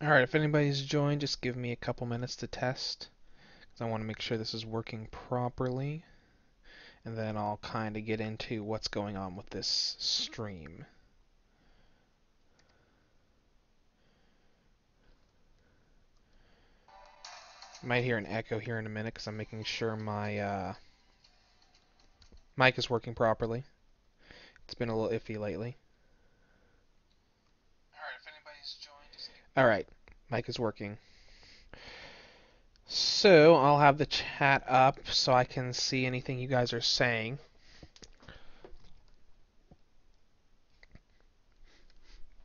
Alright, if anybody's joined, just give me a couple minutes to test, because I want to make sure this is working properly, and then I'll kind of get into what's going on with this stream. You might hear an echo here in a minute, because I'm making sure my mic is working properly. It's been a little iffy lately. Alright, if anybody's joined, Alright, mic is working. So, I'll have the chat up so I can see anything you guys are saying.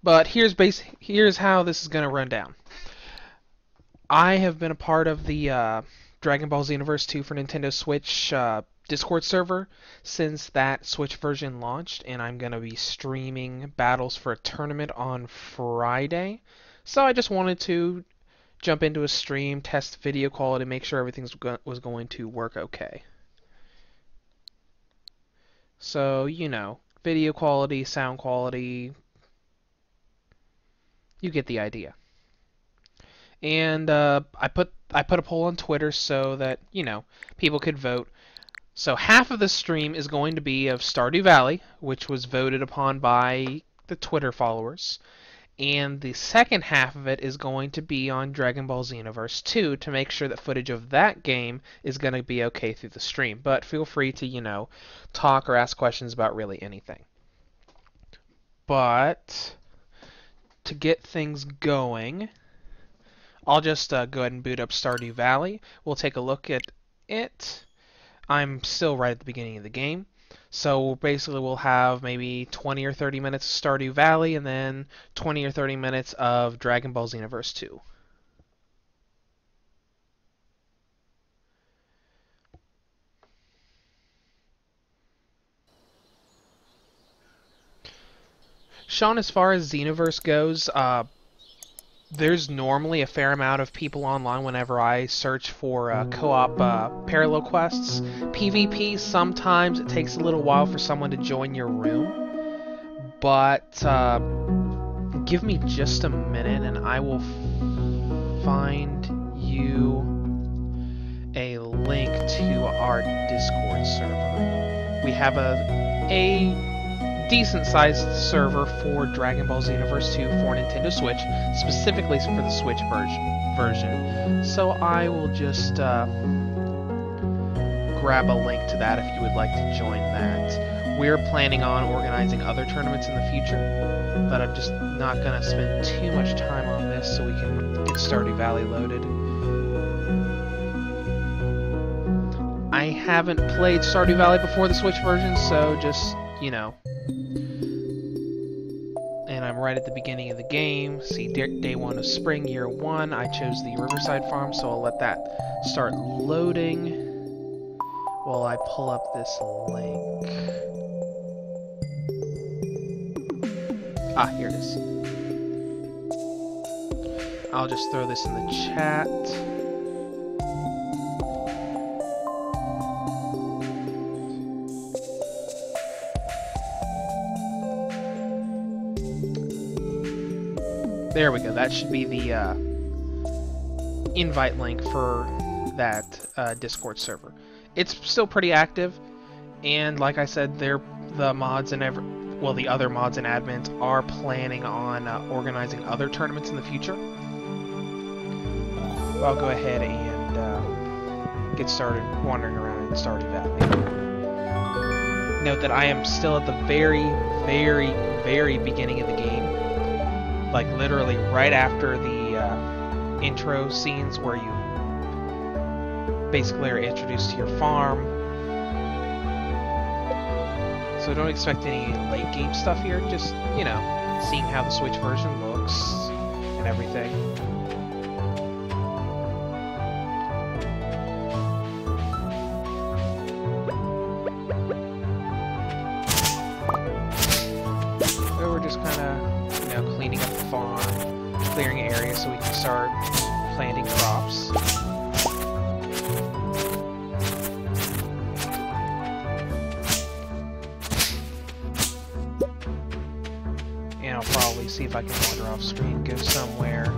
But here's how this is going to run down. I have been a part of the Dragon Ball Xenoverse 2 for Nintendo Switch Discord server since that Switch version launched, and I'm going to be streaming battles for a tournament on Friday. So I just wanted to jump into a stream, test video quality, make sure everything was going to work okay. So, you know, video quality, sound quality, you get the idea. And I put a poll on Twitter so that, you know, people could vote. So half of the stream is going to be of Stardew Valley, which was voted upon by the Twitter followers. And the second half of it is going to be on Dragon Ball Xenoverse 2 to make sure that footage of that game is going to be okay through the stream. But feel free to, you know, talk or ask questions about really anything. But to get things going, I'll just go ahead and boot up Stardew Valley. We'll take a look at it. I'm still right at the beginning of the game. So basically we'll have maybe 20 or 30 minutes of Stardew Valley and then 20 or 30 minutes of Dragon Ball Xenoverse 2. Sean, as far as Xenoverse goes, there's normally a fair amount of people online whenever I search for co-op parallel quests. PvP, sometimes it takes a little while for someone to join your room, but give me just a minute and I will find you a link to our Discord server. We have a decent-sized server for Dragon Ball Xenoverse 2 for Nintendo Switch, specifically for the Switch version. So I will just grab a link to that if you would like to join that. We're planning on organizing other tournaments in the future, but I'm just not going to spend too much time on this so we can get Stardew Valley loaded. I haven't played Stardew Valley before the Switch version, so just, you know. And I'm right at the beginning of the game. See, day 1 of spring, year 1. I chose the Riverside Farm, so I'll let that start loading while I pull up this link. Ah, here it is. I'll just throw this in the chat. There we go. That should be the invite link for that Discord server. It's still pretty active, and like I said, the mods and the other mods and admins are planning on organizing other tournaments in the future. I'll go ahead and get started wandering around in Stardew Valley. Note that I am still at the very, very, very beginning of the game. Like literally right after the intro scenes where you basically are introduced to your farm. So don't expect any late game stuff here, just, you know, seeing how the Switch version looks and everything. So we're just kind of, you know, cleaning up the farm, clearing areas so we can start planting crops. And I'll probably see if I can wander off screen, go somewhere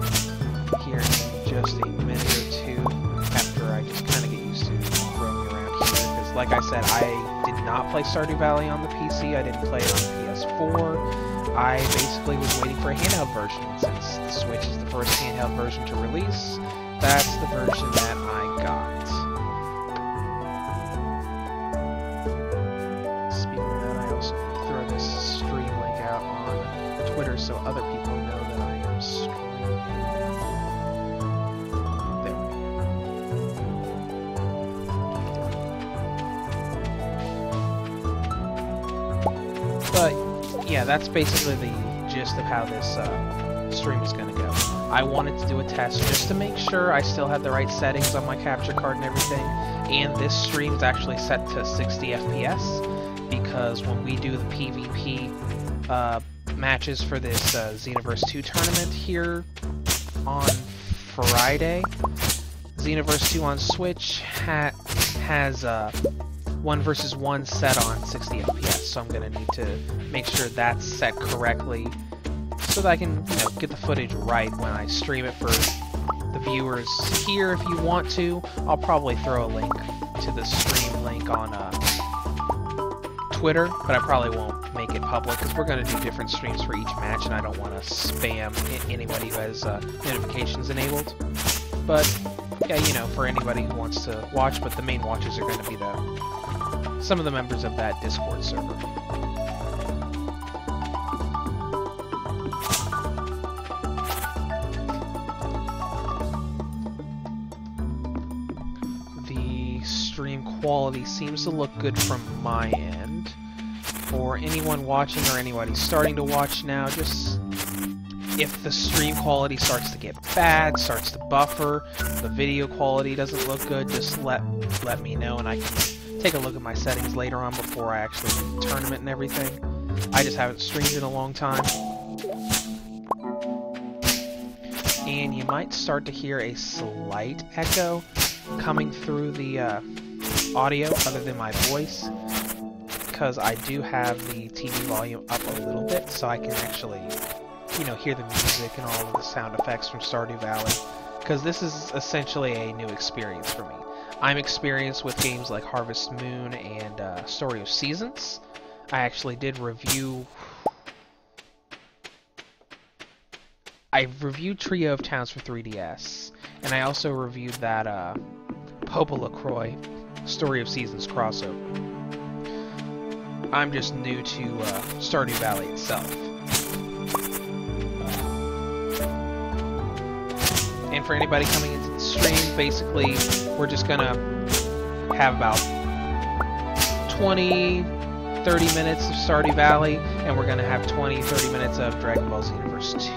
here in just a minute or two after I just kind of get used to roaming around here. Because like I said, I did not play Stardew Valley on the PC, I didn't play it on the PS4. I basically was waiting for a handheld version, and since the Switch is the first handheld version to release, that's the version that I got. Speaking of that, I also throw this stream link out on Twitter so other people know that I am streaming. There we go. But yeah, that's basically the gist of how this stream is going to go. I wanted to do a test just to make sure I still had the right settings on my capture card and everything, and this stream is actually set to 60 FPS, because when we do the PvP matches for this Xenoverse 2 tournament here on Friday, Xenoverse 2 on Switch has 1 versus 1 set on 60 FPS, so I'm going to need to make sure that's set correctly so that I can, get the footage right when I stream it for the viewers here. If you want to, I'll probably throw a link to the stream link on Twitter, but I probably won't make it public because we're going to do different streams for each match, and I don't want to spam anybody who has notifications enabled. But yeah, for anybody who wants to watch, but the main watchers are going to be some of the members of that Discord server. The stream quality seems to look good from my end. For anyone watching or anybody starting to watch now, just if the stream quality starts to get bad, starts to buffer, the video quality doesn't look good, just let me know, and I can take a look at my settings later on before I actually do the tournament and everything. I just haven't streamed in a long time. And you might start to hear a slight echo coming through the audio other than my voice, because I do have the TV volume up a little bit so I can actually hear the music and all of the sound effects from Stardew Valley, because this is essentially a new experience for me. I'm experienced with games like Harvest Moon and Story of Seasons. I actually did review... I've reviewed Trio of Towns for 3DS, and I also reviewed that Popa LaCroix Story of Seasons crossover. I'm just new to Stardew Valley itself. And for anybody coming into the stream, basically, we're just gonna have about 20-30 minutes of Stardew Valley, and we're gonna have 20-30 minutes of Dragon Ball Xenoverse 2.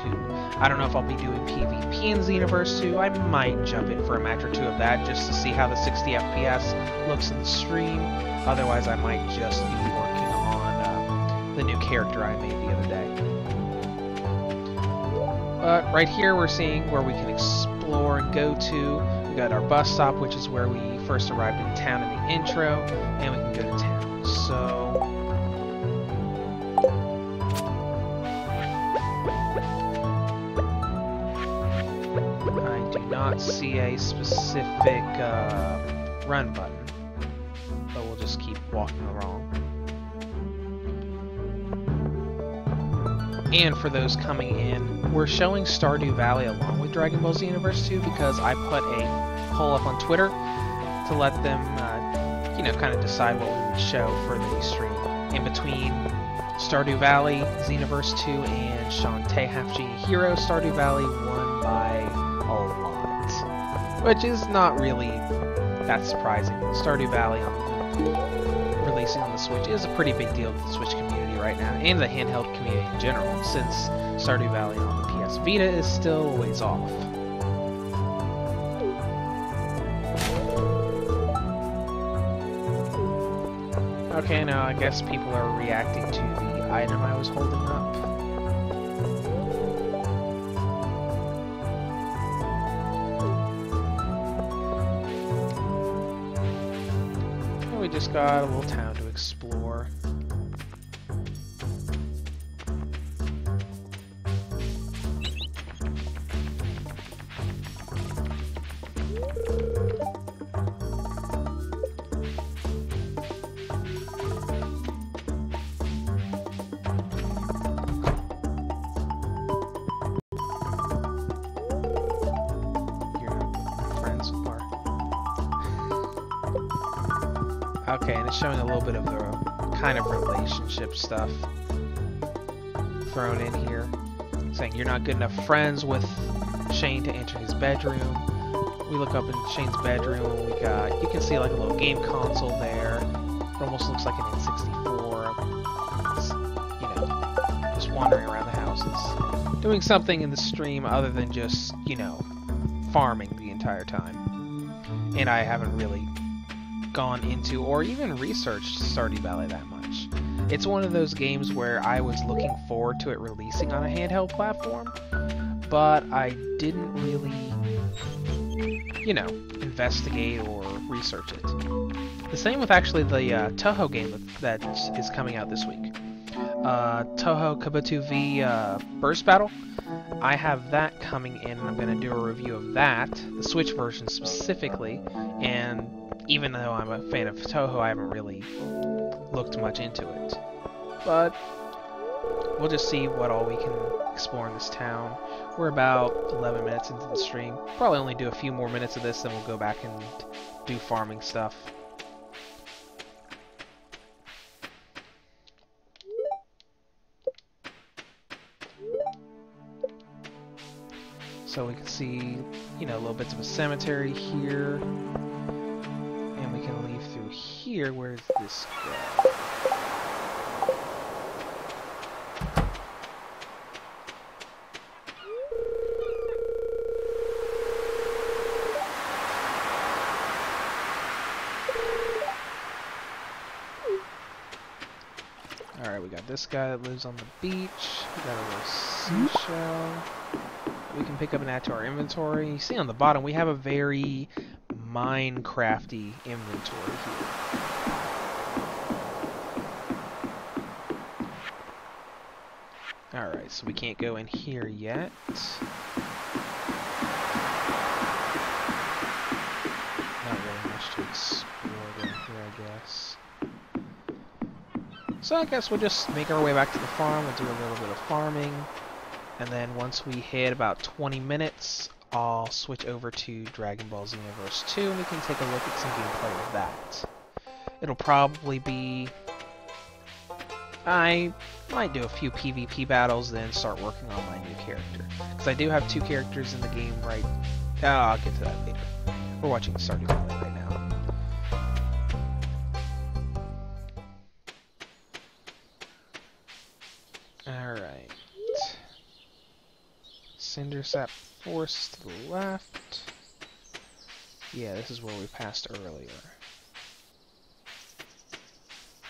I don't know if I'll be doing PvP in Xenoverse 2. I might jump in for a match or two of that just to see how the 60 FPS looks in the stream. Otherwise, I might just be working on the new character I made the other day. But right here we're seeing where we can explore and go to. We got our bus stop, which is where we first arrived in town in the intro, and we can go to town. So I do not see a specific run button, but we'll just keep walking along. And for those coming in, we're showing Stardew Valley along with Dragon Ball Xenoverse 2 because I put a poll up on Twitter to let them, kind of decide what we would show for the stream. In between Stardew Valley, Xenoverse 2, and Shantae Half-G Hero, Stardew Valley won by a lot. Which is not really that surprising. Stardew Valley releasing on the Switch is a pretty big deal to the Switch community right now, and the handheld community in general, since Stardew Valley on the PS Vita is still a ways off. Okay, now I guess people are reacting to the item I was holding up. And we just got a little town to explore. Okay, and it's showing a little bit of the kind of relationship stuff thrown in here. Saying you're not good enough friends with Shane to enter his bedroom. We look up in Shane's bedroom, we got, you can see like a little game console there. It almost looks like an N64. It's, you know, just wandering around the houses. Doing something in the stream other than just, you know, farming the entire time. And I haven't really gone into or even researched Stardew Valley that much. It's one of those games where I was looking forward to it releasing on a handheld platform, but I didn't really, you know, investigate or research it. The same with actually the Toho game that is coming out this week. Toho Kabuto V Burst Battle. I have that coming in, and I'm going to do a review of that, the Switch version specifically, and even though I'm a fan of Toho, I haven't really looked much into it. But we'll just see what all we can explore in this town. We're about 11 minutes into the stream. Probably only do a few more minutes of this, then we'll go back and do farming stuff. So we can see, you know, little bits of a cemetery here. And we can leave through here. Where does this go? Alright, we got this guy that lives on the beach. We got a little seashell. We can pick up and add to our inventory. You see on the bottom, we have a very Minecrafty inventory here. Alright, so we can't go in here yet. Not really much to explore down here, I guess. So I guess we'll just make our way back to the farm. We'll do a little bit of farming. And then once we hit about 20 minutes, I'll switch over to Dragon Ball Xenoverse 2 and we can take a look at some gameplay of that. It'll probably be... I might do a few PvP battles, then start working on my new character. Because I do have 2 characters in the game right... Oh, I'll get to that later. We're watching Stardew Valley right now. Alright. Cindersap Forest to the left. Yeah, this is where we passed earlier.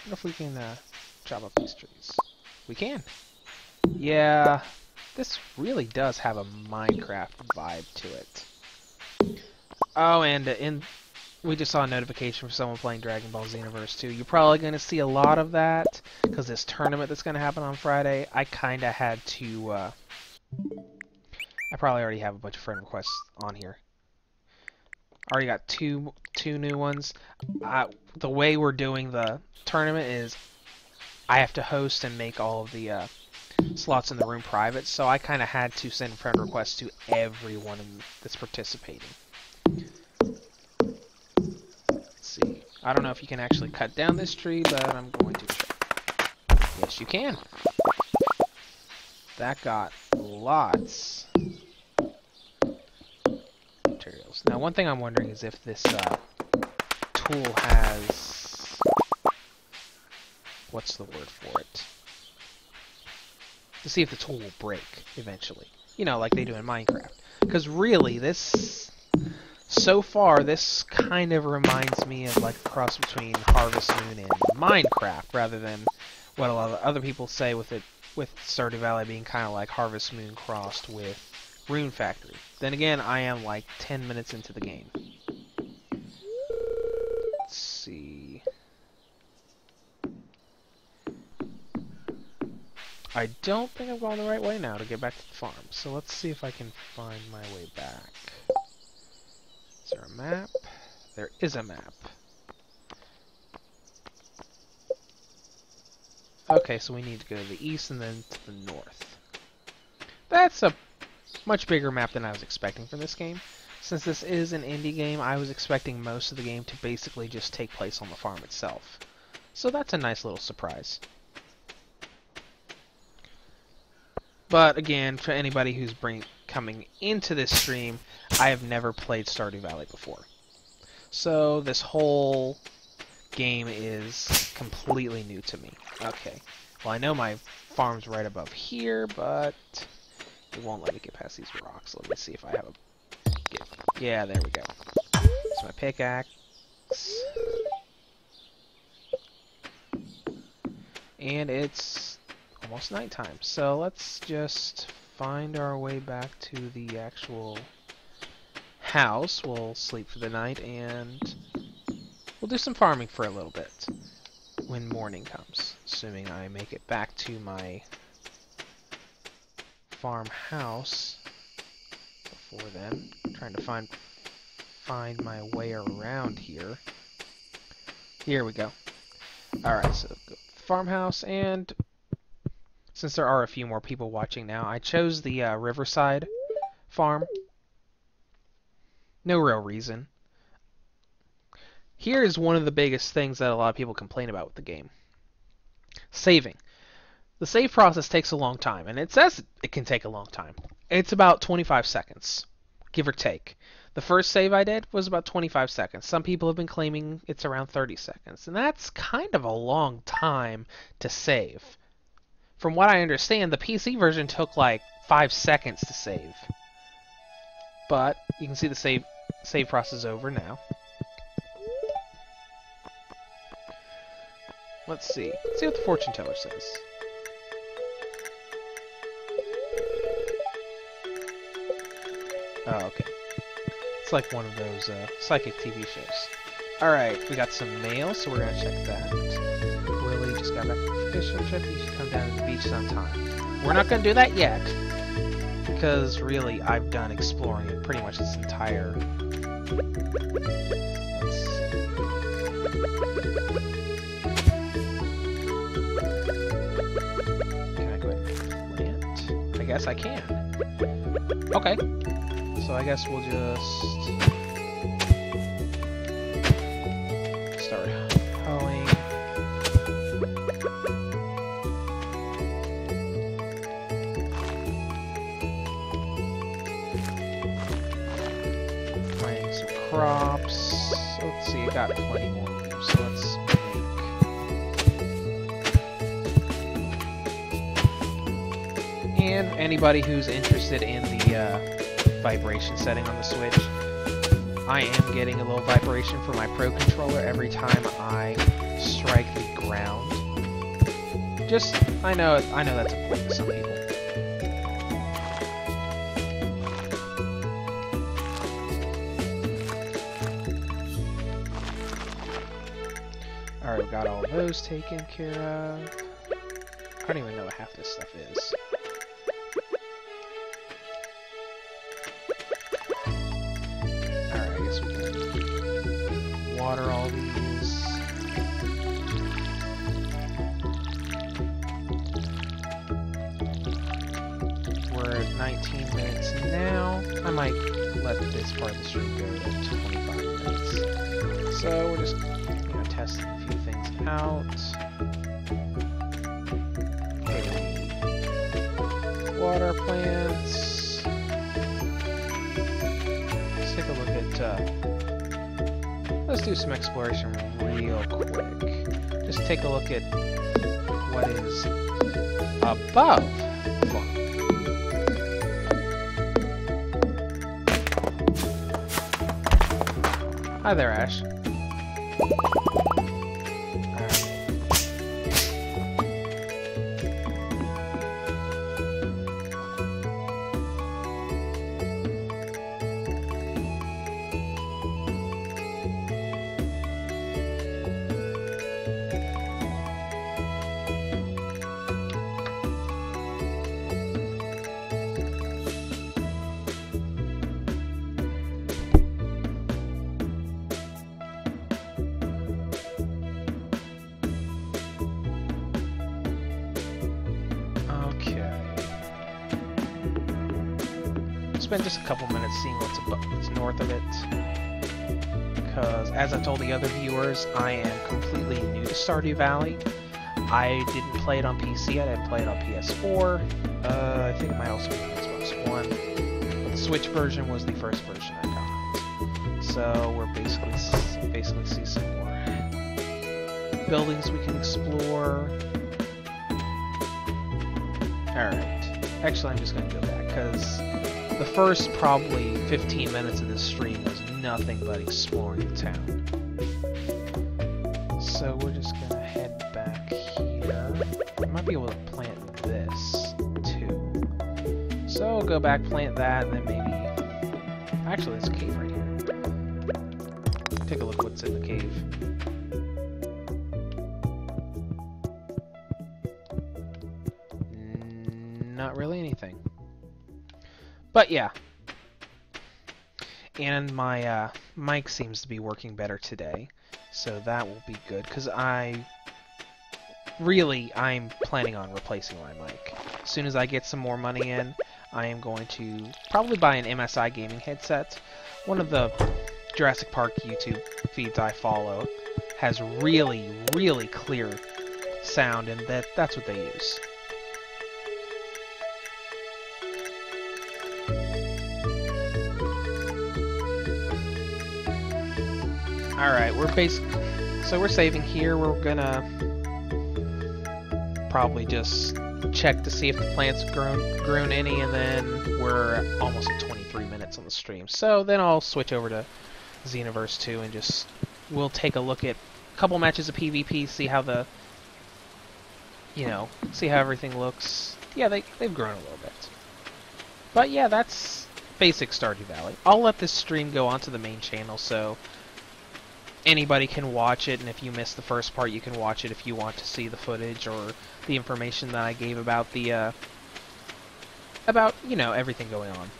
What if we can chop up these trees? We can. Yeah, this really does have a Minecraft vibe to it. Oh, and we just saw a notification for someone playing Dragon Ball Xenoverse 2. You're probably going to see a lot of that, because this tournament that's going to happen on Friday, I kind of had to... I probably already have a bunch of friend requests on here. Already got two new ones. The way we're doing the tournament is I have to host and make all of the slots in the room private, so I kind of had to send friend requests to everyone that's participating. Let's see. I don't know if you can actually cut down this tree, but I'm going to try. Yes, you can. That got lots materials. Now, one thing I'm wondering is if this tool has... What's the word for it? To see if the tool will break eventually. You know, like they do in Minecraft. Because really, this... So far, this kind of reminds me of like a cross between Harvest Moon and Minecraft, rather than what a lot of other people say with it, with Stardew Valley being kind of like Harvest Moon crossed with Rune Factory. Then again, I am like 10 minutes into the game. Let's see. I don't think I'm going the right way now to get back to the farm. So let's see if I can find my way back. Is there a map? There is a map. Okay, so we need to go to the east and then to the north. That's a much bigger map than I was expecting for this game. Since this is an indie game, I was expecting most of the game to basically just take place on the farm itself. So that's a nice little surprise. But again, for anybody who's coming into this stream, I have never played Stardew Valley before. So this whole game is completely new to me. Okay, well I know my farm's right above here, but it won't let me get past these rocks. Let me see if I have a... Yeah, there we go. It's my pickaxe. And it's almost nighttime. So let's just find our way back to the actual house. We'll sleep for the night and we'll do some farming for a little bit when morning comes. Assuming I make it back to my farmhouse before then. I'm trying to find my way around here. Here we go. Alright, so go to the farmhouse, and since there are a few more people watching now, I chose the Riverside farm. No real reason. Here is one of the biggest things that a lot of people complain about with the game. Saving. The save process takes a long time, and it says it can take a long time. It's about 25 seconds, give or take. The first save I did was about 25 seconds. Some people have been claiming it's around 30 seconds, and that's kind of a long time to save. From what I understand, the PC version took like 5 seconds to save. But you can see the save process over now. Let's see. Let's see what the fortune teller says. Oh, okay. It's like one of those psychic TV shows. Alright, we got some mail, so we're gonna check that. Willie just got back from the fishing trip. You should come down to the beach sometime. We're not gonna do that yet, because really, I've done exploring it pretty much this entire... Let's see. Can I go ahead and plant? I guess I can. Okay. So I guess we'll just start hoeing. Planting some crops. Let's see, I got plenty more room, so let's make. And anybody who's interested in the vibration setting on the Switch, I am getting a little vibration for my Pro Controller every time I strike the ground. Just, I know that's a point to some people. Alright, we got all those taken care of. I don't even know what half this stuff is. Water all these. We're at 19 minutes now. I might let this part of the stream go to 25 minutes. So we're just, testing a few things out. Okay. Water plants. Let's take a look at let's do some exploration real quick. Just take a look at what is above the farm. Hi there, Ash. spend just a couple minutes seeing what's north of it. Because, as I told the other viewers, I am completely new to Stardew Valley. I didn't play it on PC, I didn't play it on PS4. I think it might also be Xbox One. But the Switch version was the first version I got. So we're basically see some more buildings we can explore. Alright. Actually, I'm just going to go back, because the first probably 15 minutes of this stream was nothing but exploring the town. So we're just going to head back here. I might be able to plant this, too. So I'll go back, plant that, and then maybe... Actually, there's a cave right here. Take a look what's in the cave. Not really anything. But yeah. And my mic seems to be working better today. So that will be good, because I'm planning on replacing my mic. As soon as I get some more money in, I am going to probably buy an MSI gaming headset. One of the Jurassic Park YouTube feeds I follow has really, really clear sound, and that's what they use. Alright, we're saving here. We're gonna probably just check to see if the plant's grown any, and then we're almost at 23 minutes on the stream. So then I'll switch over to Xenoverse 2 and we'll take a look at a couple matches of PvP, see how see how everything looks. Yeah, they've grown a little bit. But yeah, that's basic Stardew Valley. I'll let this stream go onto the main channel, so anybody can watch it, and if you missed the first part, you can watch it if you want to see the footage or the information that I gave about the everything going on.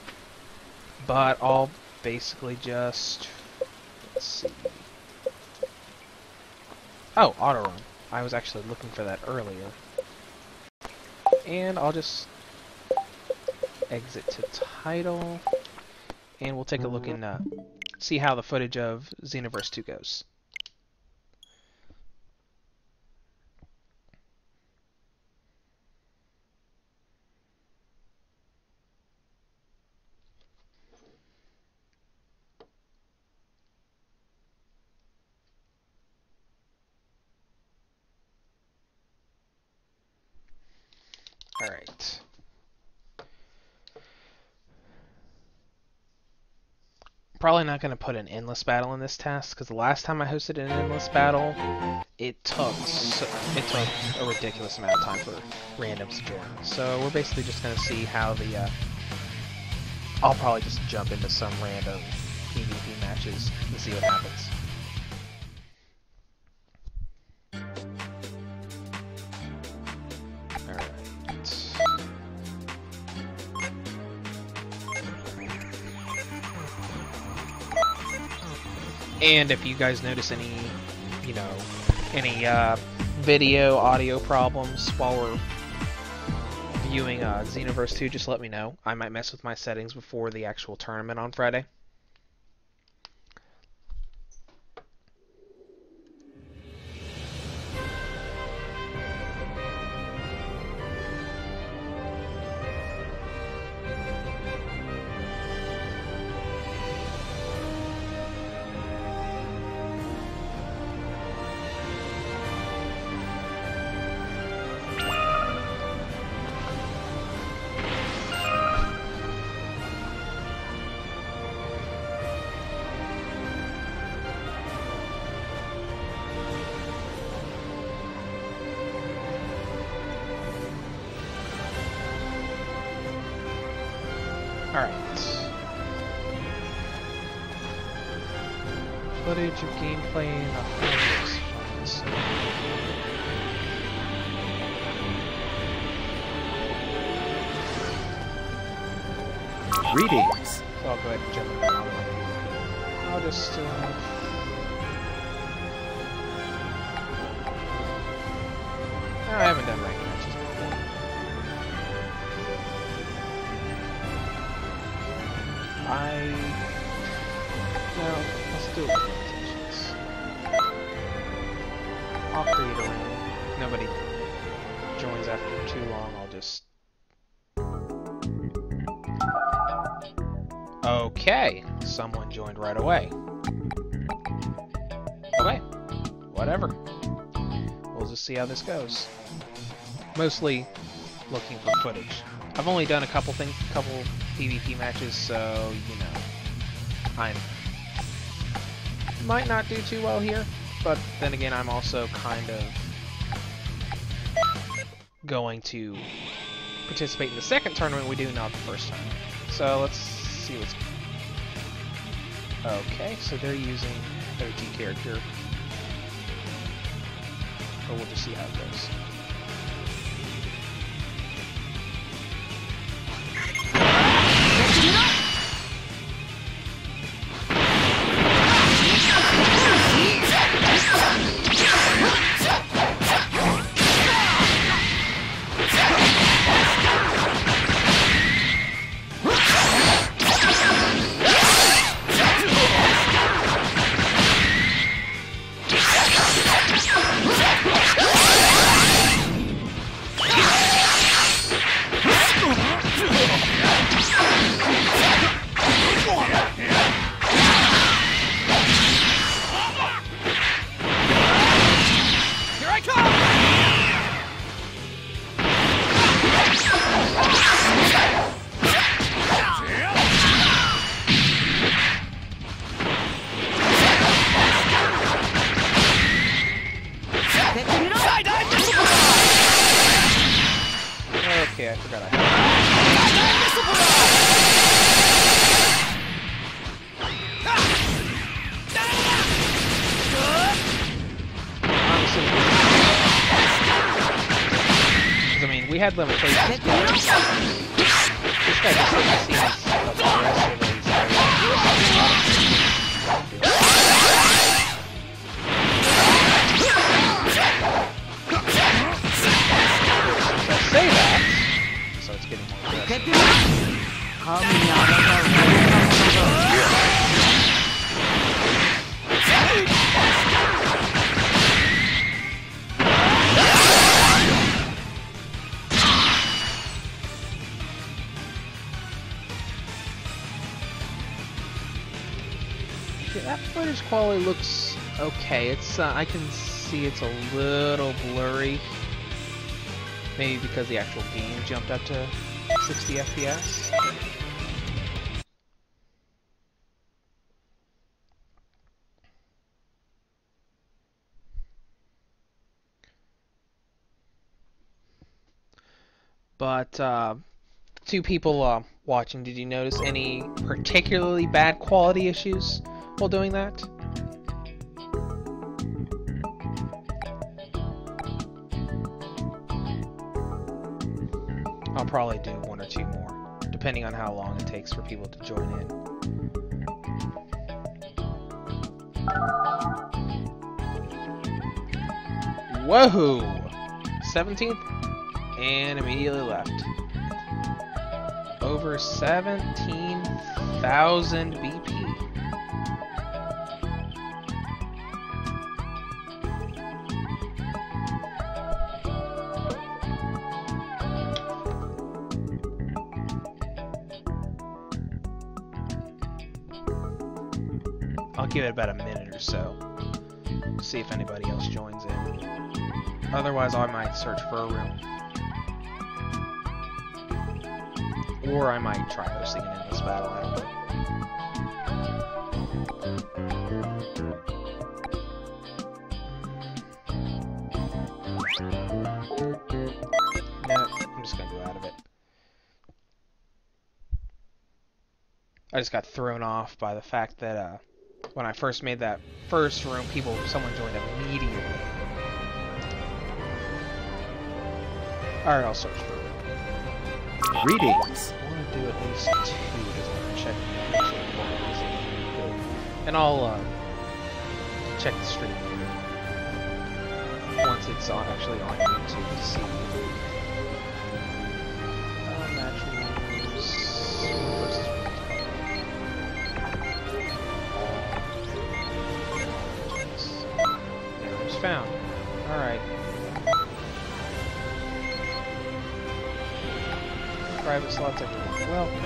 But I'll basically just let's see. Oh, auto run. I was actually looking for that earlier. And I'll just exit to title, and we'll take a look and see how the footage of Xenoverse 2 goes. Alright. Probably not going to put an endless battle in this task, because the last time I hosted an endless battle, it took a ridiculous amount of time for randoms to join. So we're basically just going to see how I'll probably just jump into some random PvP matches and see what happens. And if you guys notice any video, audio problems while we're viewing Xenoverse 2, just let me know. I might mess with my settings before the actual tournament on Friday. Footage of gameplay in a Xenoverse. Greetings. So I'll go ahead and jump in now. I'll just I haven't done rank matches before. No, let's do it with limitations. I'll create a room. If nobody joins after too long, I'll just... Okay, someone joined right away. Okay, whatever. We'll just see how this goes. Mostly looking for footage. I've only done a couple PvP matches, so, you know, I might not do too well here, but then again, I'm also kind of going to participate in the second tournament we do, not the first time. So let's see what's... Okay, so they're using OG character. But we'll just see how it goes. Okay, I forgot I had I mean, we had limitations. This guy just didn't seem aggressive. Say that, so it's getting more aggressive. Yeah, that footage quality looks okay. It's I can see it's a little blurry. Maybe because the actual game jumped up to 60 FPS. But, two people watching, did you notice any particularly bad quality issues while doing that? I'll probably do one or two more, depending on how long it takes for people to join in. Whoa! 17th, and immediately left. Over 17,000 BP. I'll give it about a minute or so. See if anybody else joins in. Otherwise, I might search for a room. Or I might try hosting an endless battle, I don't know. No, I'm just gonna go out of it. I just got thrown off by the fact that, when I first made that first room, someone joined immediately. Alright, I'll search for it. Greetings. I want to do at least 2 just to check the and I'll check the stream once it's actually on YouTube to see. Match rules versus private slots, everyone welcome.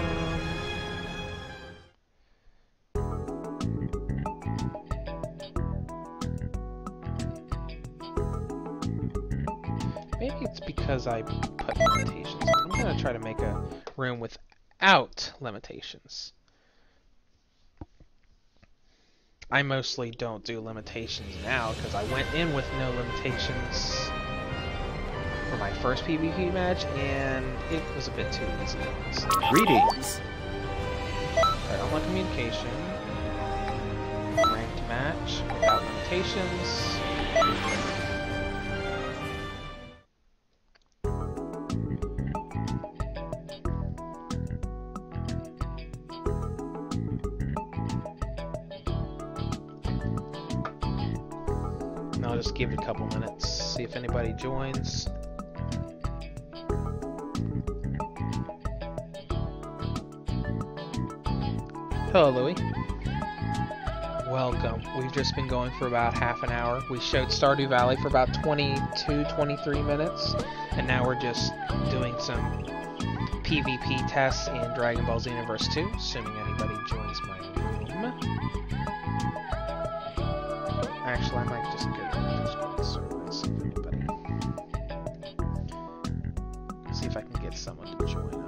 Maybe it's because I put limitations on. I'm going to try to make a room without limitations. I mostly don't do limitations now because I went in with no limitations for my first PvP match, and it was a bit too easy. Greetings. Alright, online communication. Ranked match without limitations. And I'll just give it a couple minutes, see if anybody joins. Hello, Louie. Welcome. We've just been going for about half an hour. We showed Stardew Valley for about 22, 23 minutes, and now we're just doing some PvP tests in Dragon Ball Xenoverse 2, assuming anybody joins my room. Actually, I might just go to the Discord server and see if anybody... see if I can get someone to join up.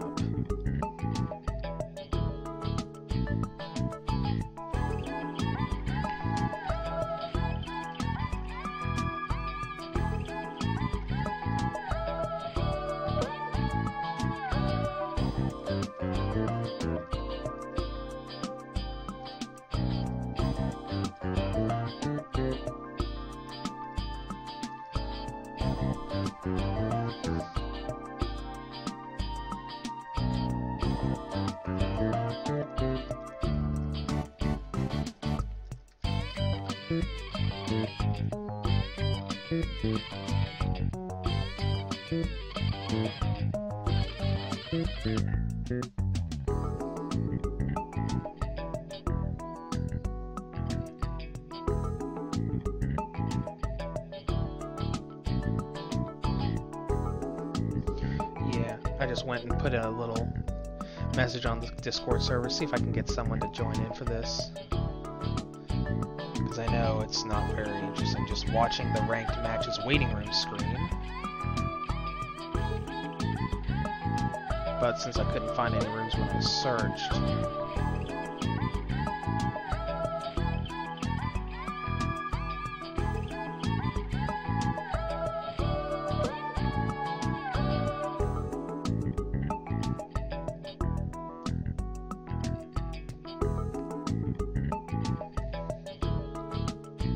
Yeah, I just went and put a little message on the Discord server, see if I can get someone to join in for this. Because I know it's not very interesting just watching the ranked matches waiting room screen. But since I couldn't find any rooms when I searched,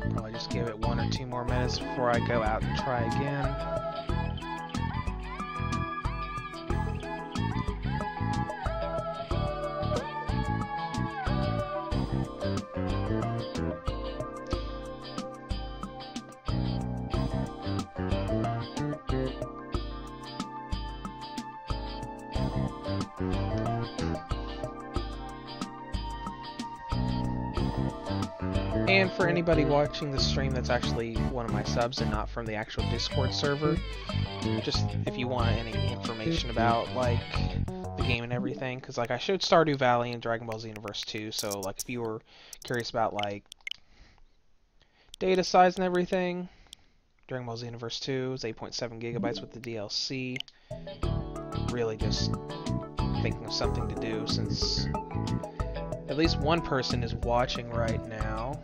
probably just give it 1 or 2 more minutes before I go out and try again. And for anybody watching the stream that's actually one of my subs and not from the actual Discord server, just if you want any information about like the game and everything, because like I showed Stardew Valley and Dragon Ball Xenoverse 2, so like if you were curious about like data size and everything, Dragon Ball Xenoverse 2 is 8.7 gigabytes with the DLC. Really just thinking of something to do since at least one person is watching right now.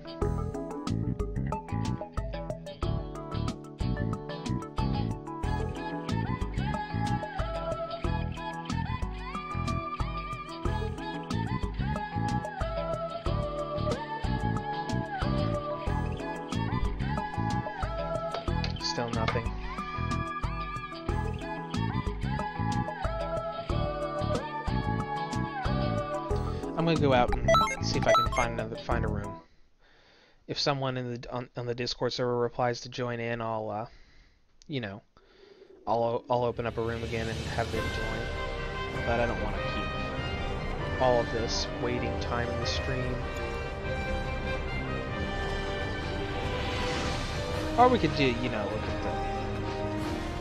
Still nothing. I'm gonna go out and see if I can find a room. If someone in the on the Discord server replies to join in, I'll you know, I'll open up a room again and have them join. But I don't want to keep all of this waiting time in the stream. Or we could do, you know, look at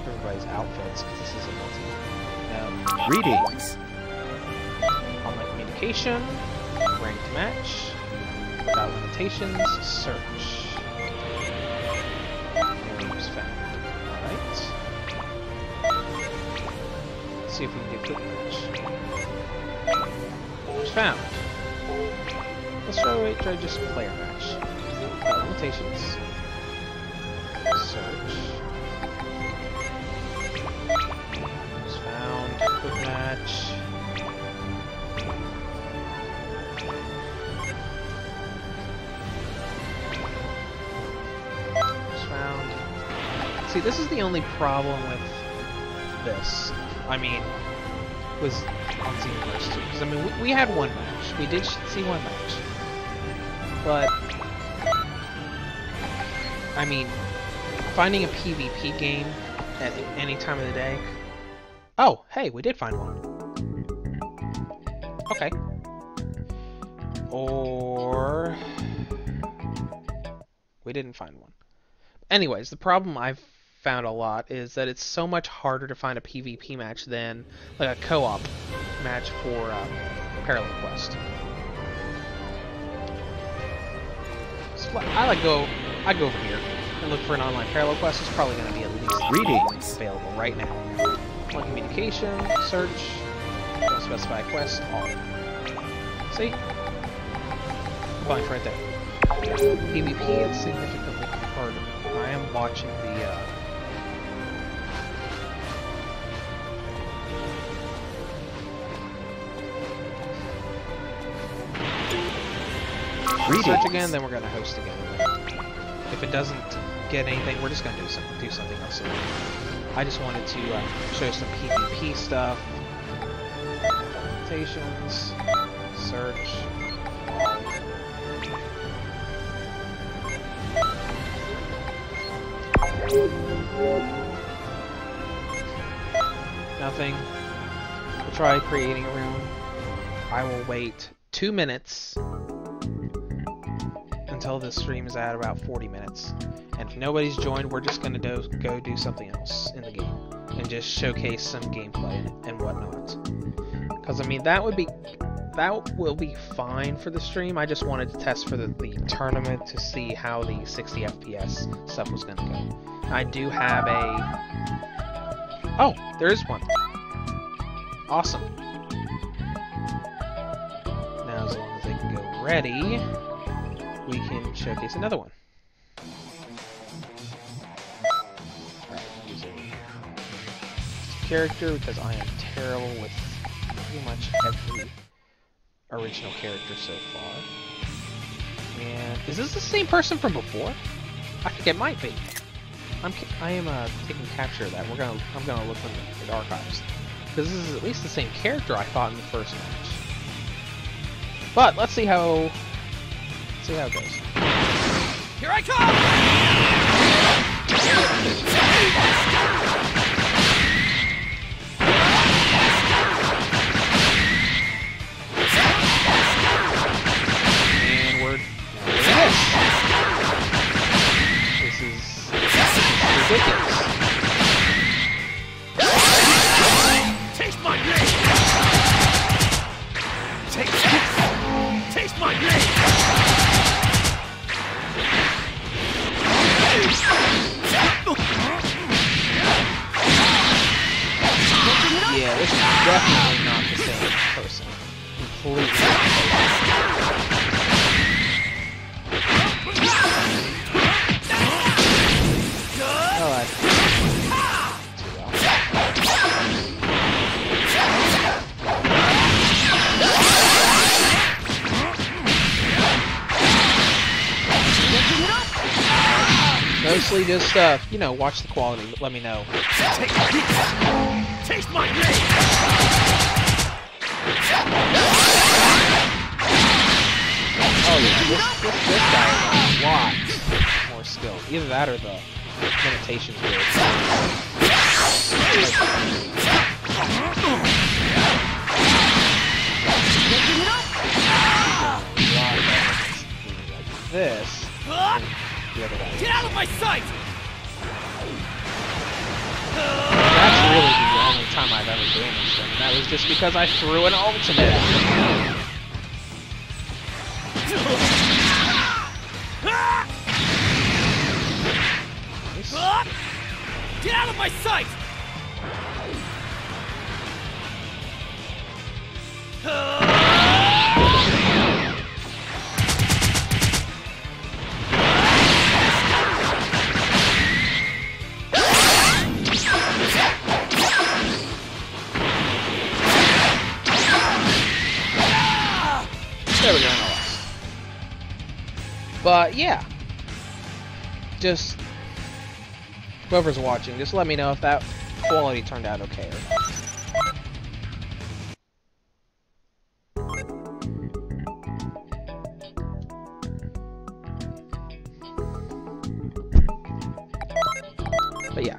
everybody's outfits, because this is a multi No. Greetings. Online communication. Ranked match. Without limitations. Search. Names found. Alright. Let's see if we can get quick match. Names found. Let's try just player match. Without limitations. Search. Names found. Quick match. See, this is the only problem with this. I mean, was on Xenoverse 2. Because, I mean, we had one match. We did see one match. But, I mean, finding a PvP game at any time of the day... Oh, hey, we did find one. Okay. Or... we didn't find one. Anyways, the problem I've found a lot is that it's so much harder to find a PvP match than like a co-op match for Parallel Quest. So I go over here and look for an online Parallel Quest. It's probably going to be at least Greetings. available right now. One communication, search, don't specify quest, all. See? Bunch right there. PvP, it's significantly harder. I am watching the search again, then we're gonna host again. If it doesn't get anything, we're just gonna do something else. I just wanted to show some PvP stuff. Limitations, search. Nothing. We'll try creating a room. I will wait 2 minutes until this stream is at about 40 minutes. And if nobody's joined, we're just gonna go do something else in the game and just showcase some gameplay and whatnot. Because I mean, that will be fine for the stream. I just wanted to test for the tournament to see how the 60 FPS stuff was gonna go. I do have a... Oh, there is one. Awesome. Now, as long as they can go ready, we can showcase another one. Alright, using character because I am terrible with pretty much every original character so far. And is this the same person from before? I think it might be. I am taking capture of that. I'm gonna look in the archives because this is at least the same character I fought in the first match. But let's see how it goes. Here I come! And we're this is ridiculous. Taste my blade! Taste my blade! Yeah, this is definitely not the same person. Completely. Oh, that's too well. Mostly just, you know, watch the quality. Let me know. Taste my blade! Oh yeah, this guy has a lot more skill. Either that or the limitations build. Like this. The other way. Get out of my sight! That's really the only time I've ever damaged him, and that was just because I threw an ultimate at him. Get out of my sight! There we go. But yeah, just whoever's watching, just let me know if that quality turned out okay or not. But yeah,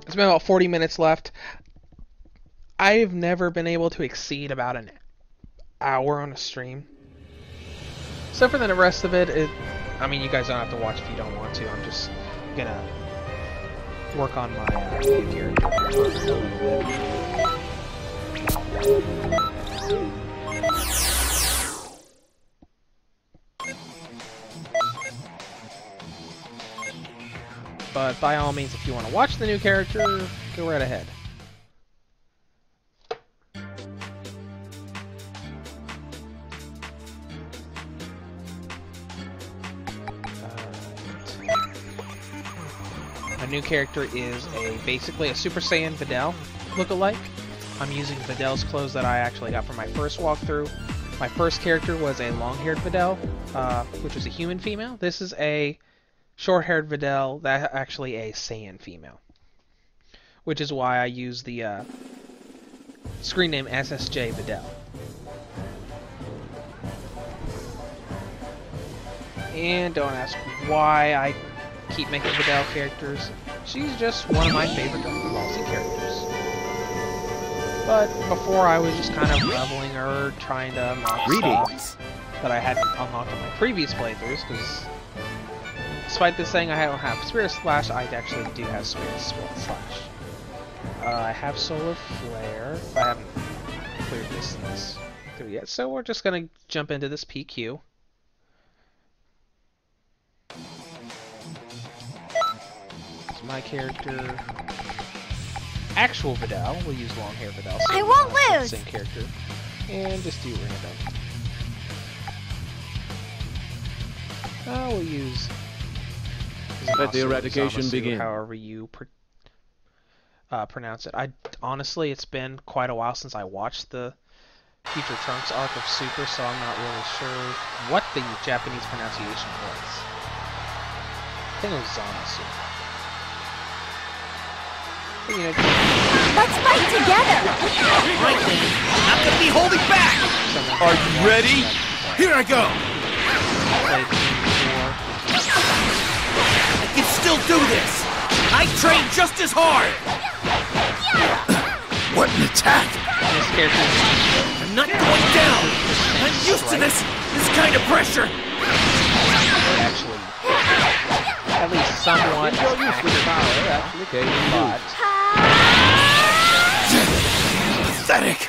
it's been about 40 minutes left. I've never been able to exceed about an hour on a stream. So for the rest of it, I mean, you guys don't have to watch if you don't want to. I'm just gonna work on my character. But by all means, if you want to watch the new character, go right ahead. My new character is basically a Super Saiyan Videl lookalike. I'm using Videl's clothes that I actually got from my first walkthrough. My first character was a long-haired Videl, which was a human female. This is a short-haired Videl that's actually a Saiyan female, which is why I use the screen name SSJ Videl. And don't ask why I keep making Videl characters. She's just one of my favorite Dragon Ball Z characters. But before I was just kind of leveling her, trying to unlock stuff that I hadn't unlocked in my previous playthroughs, because despite this saying I don't have Spirit Slash, I actually do have Spirit Slash. I have Solar Flare, but I haven't cleared this through yet, so we're just gonna jump into this PQ. My character, actual Videl, we'll use long hair Videl. So I won't lose. Same character, and just do random. We'll use. Let the eradication begin. However you pronounce it. Honestly, it's been quite a while since I watched the Future Trunks arc of Super, so I'm not really sure what the Japanese pronunciation was. I think it was Zamasu. You know, let's fight together! Right then, I'm not gonna be holding back! Are you ready? Here I go! I can still do this! I train just as hard! What an attack! This character, I'm not going down! I'm used to this kind of pressure! actually, at least somewhat but Pathetic!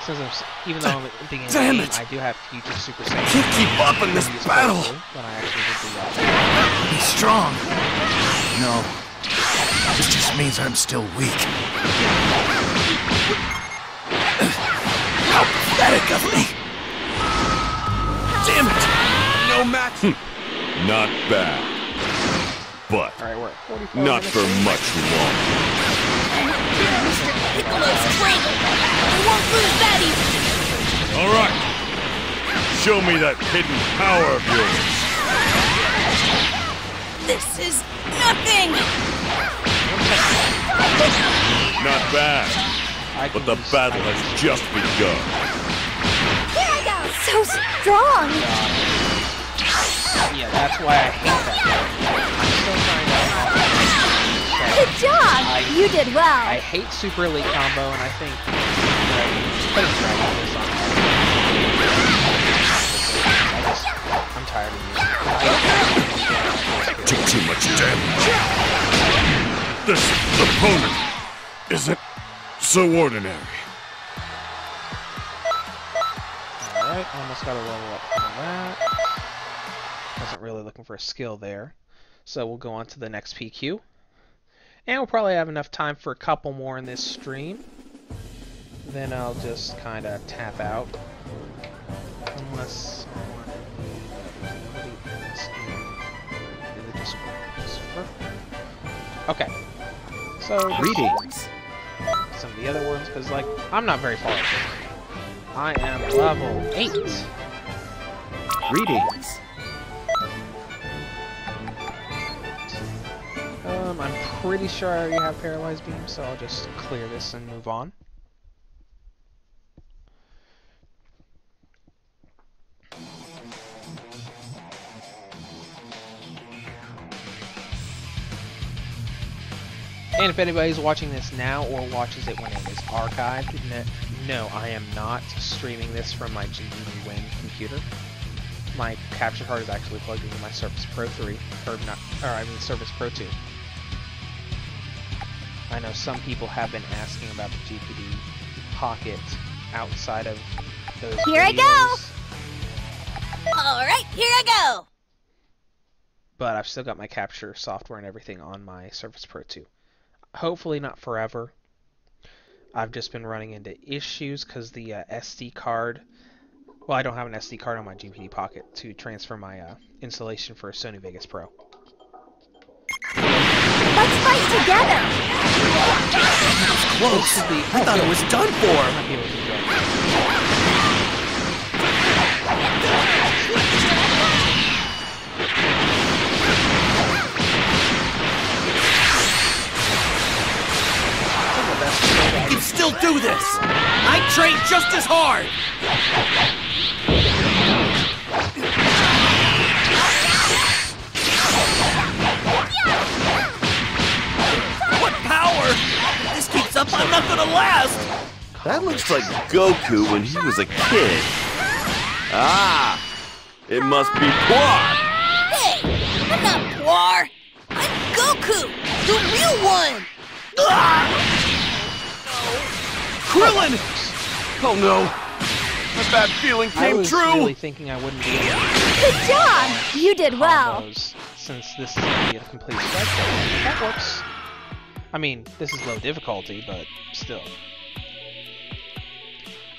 since even though I'm at the beginning Damn of the game, it. I do have future Super Saiyan. Can't keep up in this battle! When I actually did the Be strong! No. This just means I'm still weak. How pathetic of me! Damn it! No match! Not bad. But Alright, we're at 44 not minutes for in. much longer. Mr. Piccolo's training! I won't lose that easy! Alright. Show me that hidden power of yours. This is nothing! Not bad. I But can the use- battle I can has use- just begun. Here I go! So strong! Yeah, that's why I hate that. I'm still trying to unlock Good job! You did well! I hate Super Elite Combo, and I think Dragon is on I'm tired of using it. Took too much damage. This opponent isn't so so ordinary. Alright, almost got a level up from that. Wasn't really looking for a skill there. So we'll go on to the next PQ. And we'll probably have enough time for a couple more in this stream. Then I'll just kind of tap out. Unless someone in the Discord server. Okay. So Greetings. some of the other ones, because like I'm not very far. I am level 8. Greetings. I'm pretty sure I already have Paralyzed Beam, so I'll just clear this and move on. And if anybody's watching this now or watches it when it is archived, no, I am not streaming this from my GBD Win computer. My capture card is actually plugged into my Surface Pro 3, Surface Pro 2. I know some people have been asking about the GPD Pocket outside of those Here I videos, go! Alright, here I go! but I've still got my capture software and everything on my Surface Pro 2. Hopefully not forever. I've just been running into issues because the SD card... Well, I don't have an SD card on my GPD Pocket to transfer my installation for a Sony Vegas Pro. Let's fight together! Close. I thought it was done for. I might be able to do that. You can still do this! I train just as hard! What power! If this keeps up, I'm not gonna last! That looks like Goku when he was a kid. Ah! It must be Quad! Hey! I'm not Poir! I'm Goku! The real one! Krillin! Oh no! A bad feeling I came was true! really thinking I wouldn't be able to Good job! You did do well! combos since this is going to be a complete strike. That works. I mean, this is low difficulty, but still.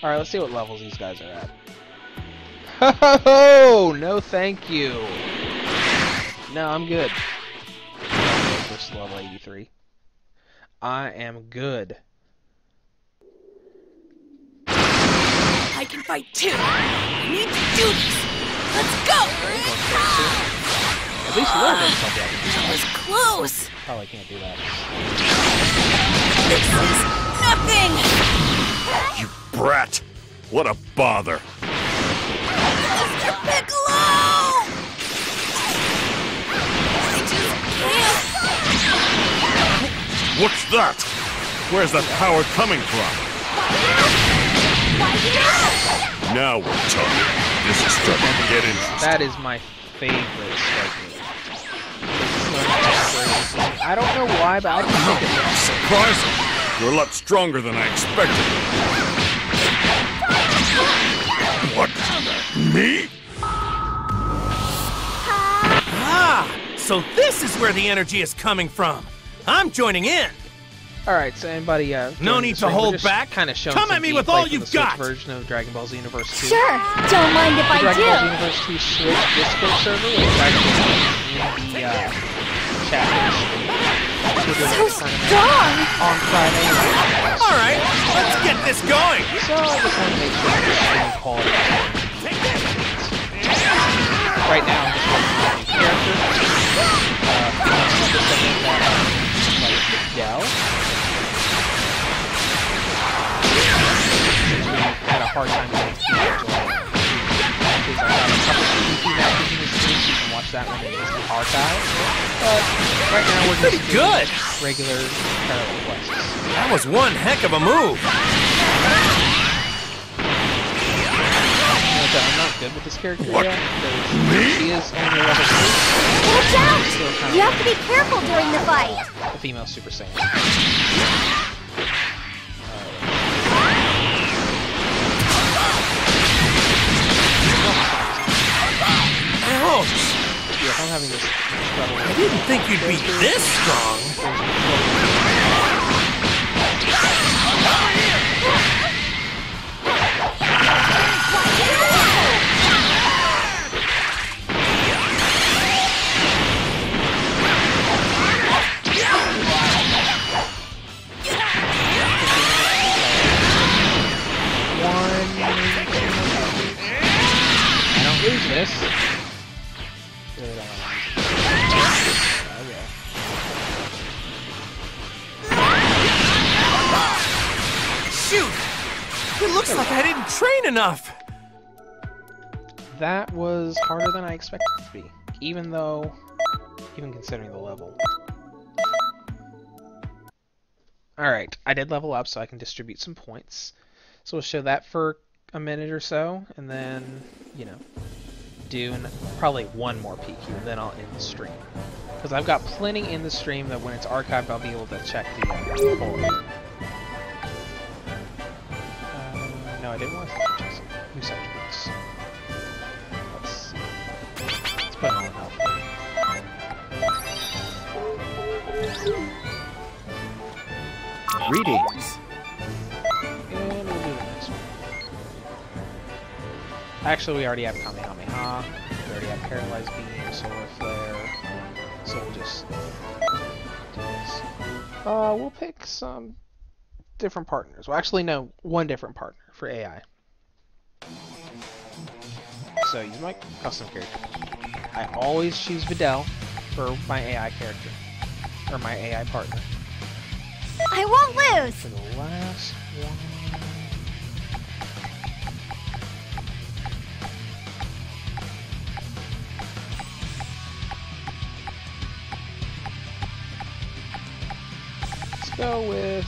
Alright, let's see what levels these guys are at. Ho ho ho! No thank you! No, I'm good. Versus level 83. I am good. I can fight too! I need to do this! Let's go! At least a little bit of something. That was close! Probably can't do that. This is nothing! You brat! What a bother! Mr. Piccolo! I just can't... What's that? Where's that power coming from? Now we're talking. This is starting to get interesting. That is my favorite strike move. I don't know why, but I just think it looks Surprising! You're a lot stronger than I expected. What? Me? Ah! So this is where the energy is coming from! I'm joining in! Alright, so anybody No need to hold back. Kind of showing Come some at me with gameplay all from you've the Switch got. version of Dragon Ball Xenoverse 2. Sure, don't mind if The I Dragon Ball do. Xenoverse 2 Switch Discord server, which I can in the chat stream. So strong! On Friday. Alright, let's get this going! So I just want to make sure the stream quality is right now I'm just working on a character. Specific like Miguel. Had a hard time getting too much on it. Because I got a couple of PvP matches in the stream, so you can watch that one in the archive. But right now we're just Pretty good. doing regular parallel quests. That was one heck of a move! But I'm not good with this character What? yet, because she is only level 2. Watch out! Still kind You of have to be careful during the fight! a female Super Saiyan. having this trouble. I didn't think you'd be this strong. I don't lose this. Shoot! It looks like I didn't train enough. That was harder than I expected it to be, even considering the level. Alright, I did level up so I can distribute some points. So we'll show that for a minute or so, and then, you know, do probably one more PQ, and then I'll end the stream. Because I've got plenty in the stream that when it's archived, I'll be able to check the forward. No, I didn't want to check some new attributes. Let's see. Let's put it on health. Greetings. And we'll do the next one. Actually, we already have Kamehameha. We already have Paralyzed Beam, Solar Flare. So we'll just do this. We'll pick some different partners. Well, actually, no, one different partner for AI. So use my custom character. I always choose Videl for my AI character, or my AI partner. I won't lose! For the last one... Let's go with...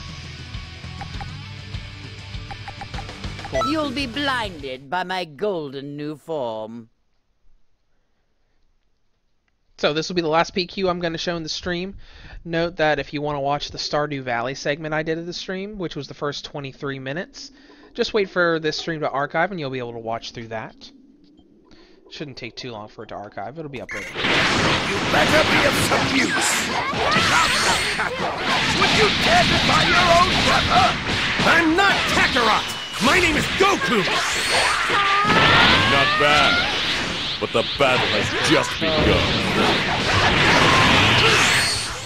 You'll be blinded by my golden new form. So this will be the last PQ I'm going to show in the stream. Note that if you want to watch the Stardew Valley segment I did of the stream, which was the first 23 minutes, just wait for this stream to archive and you'll be able to watch through that. Shouldn't take too long for it to archive. It'll be uploaded. You better be of some use! Would you dare defy your own brother? I'm not Kakarot! My name is Goku! Not bad. But the battle has just begun.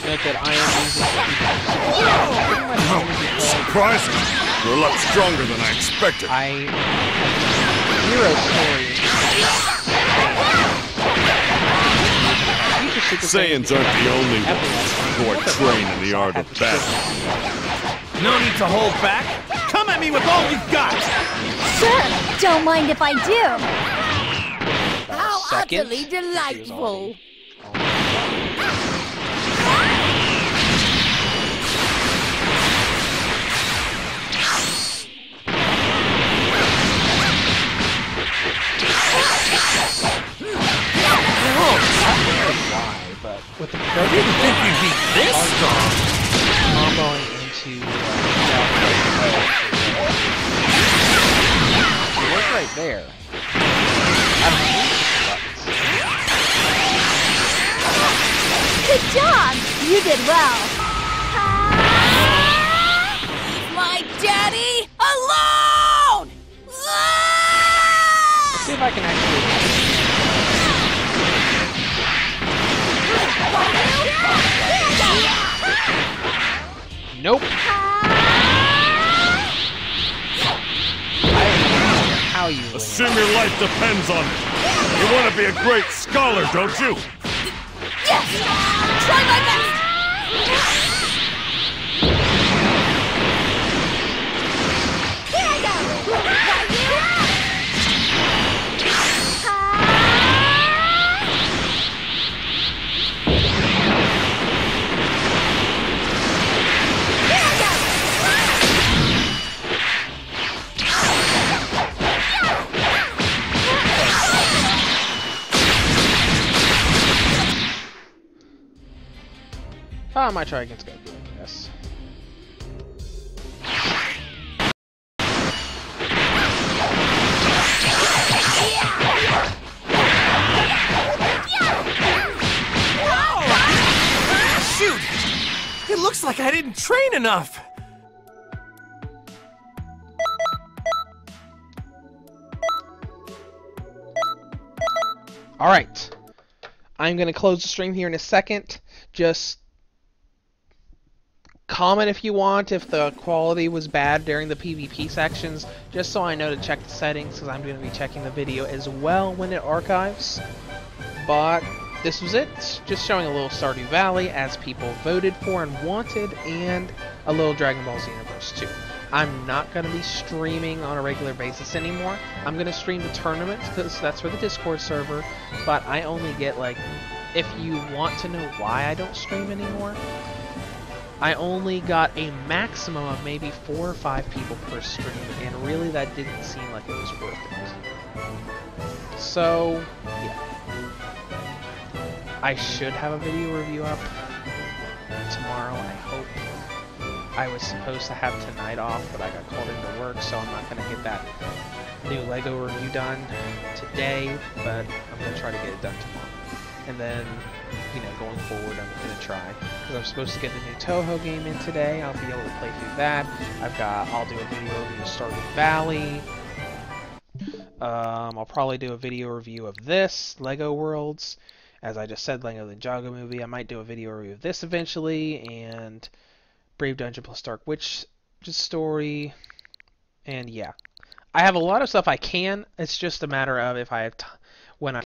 Note that I am using Surprising. You're a lot stronger than I expected. Hero Story. Saiyans aren't the only ones who are trained in the art of battle. No need to hold back. Come at me with all you've got! Sure, don't mind if I do. How Second. utterly delightful! But with the I didn't think you'd be this strong! comboing into it was right there. I don't know Good job! You did well. My daddy alone! Let's see if I can actually. Nope. How you win. Assume your life depends on it. You want to be a great scholar, don't you? Yes! Try my best! Here I go! I might try against Goku, I guess. Looks like I didn't train enough. Alright. I'm going to close the stream here in a second. Just comment if you want if the quality was bad during the PvP sections, just so I know to check the settings, because I'm going to be checking the video as well when it archives. But this was it. Just showing a little Stardew Valley as people voted for and wanted, and a little Dragon Ball Xenoverse 2. I'm not going to be streaming on a regular basis anymore. I'm going to stream the tournaments because that's for the Discord server, but I only get, like, if you want to know why I don't stream anymore, I only got a maximum of maybe 4 or 5 people per stream, and really that didn't seem like it was worth it. So, yeah. I should have a video review up tomorrow, I hope. I was supposed to have tonight off, but I got called into work, so I'm not going to get that new LEGO review done today, but I'm going to try to get it done tomorrow. And then, you know, going forward, I'm going to try. Because I'm supposed to get the new Toho game in today. I'll be able to play through that. I'll do a video review of Stardew Valley. I'll probably do a video review of this, LEGO Worlds. As I just said, LEGO Ninjago movie. I might do a video review of this eventually, and Brave Dungeon plus Dark Witch story, and yeah. I have a lot of stuff I can, it's just a matter of if I have when I